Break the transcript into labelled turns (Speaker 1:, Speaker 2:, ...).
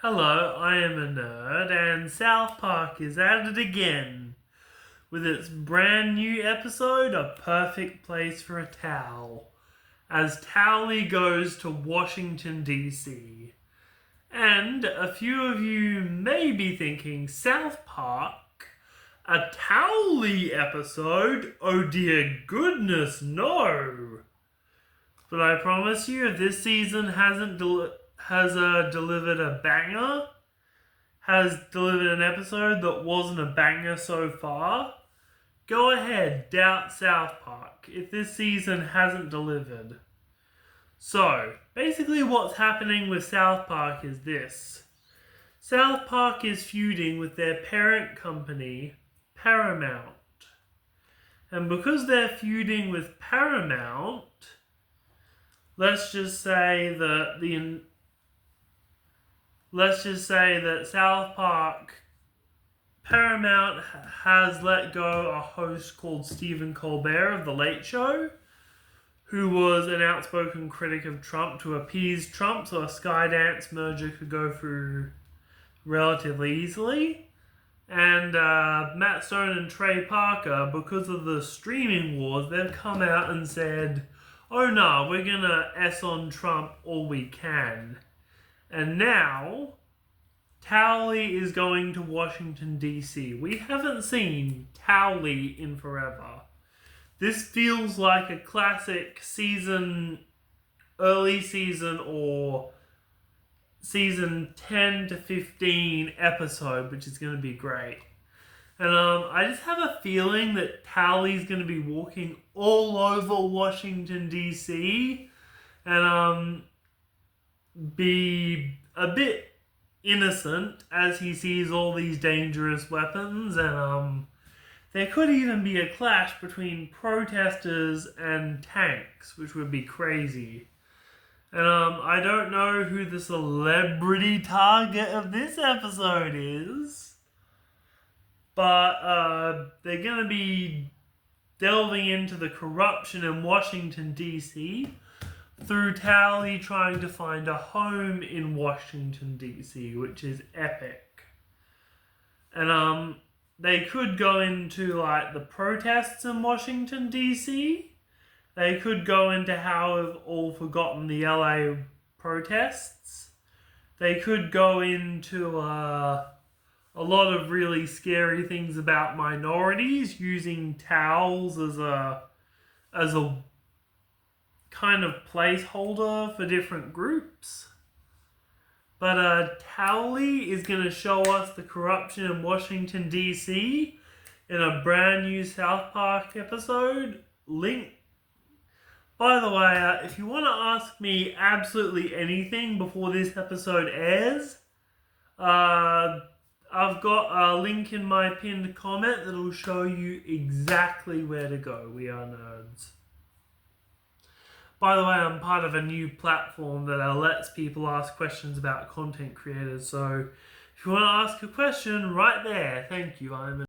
Speaker 1: Hello, I am a nerd, and South Park is at it again with its brand new episode, A Perfect Place for a Towel, as Towley goes to Washington, D.C. And a few of you may be thinking, South Park? A Towley episode? Oh dear goodness, no! But I promise you, if this season has delivered a banger, has delivered an episode that wasn't a banger so far, go ahead, doubt South Park if this season hasn't delivered. So, basically what's happening with South Park is this. South Park is feuding with their parent company, Paramount. And because they're feuding with Paramount, let's just say that South Park, Paramount has let go a host called Stephen Colbert of The Late Show, who was an outspoken critic of Trump to appease Trump so a Skydance merger could go through relatively easily. And Matt Stone and Trey Parker, because of the streaming wars, they've come out and said, oh no, we're gonna S on Trump all we can. And now, Towley is going to Washington, D.C. We haven't seen Towley in forever. This feels like a classic early season or season 10 to 15 episode, which is going to be great. And I just have a feeling that Towley's going to be walking all over Washington, D.C. and be a bit innocent as he sees all these dangerous weapons. And there could even be a clash between protesters and tanks, which would be crazy. And I don't know who the celebrity target of this episode is, but they're going to be delving into the corruption in Washington, D.C. through Towley trying to find a home in Washington, D.C., which is epic. And they could go into like the protests in Washington, D.C., they could go into how we've all forgotten the LA protests. They could go into a lot of really scary things about minorities, using towels as a kind of placeholder for different groups. But Towley is going to show us the corruption in Washington, D.C. in a brand new South Park episode. Link. By the way, if you want to ask me absolutely anything before this episode airs, I've got a link in my pinned comment that will show you exactly where to go. We are nerds. By the way, I'm part of a new platform that lets people ask questions about content creators. So if you want to ask a question, right there. Thank you. I'm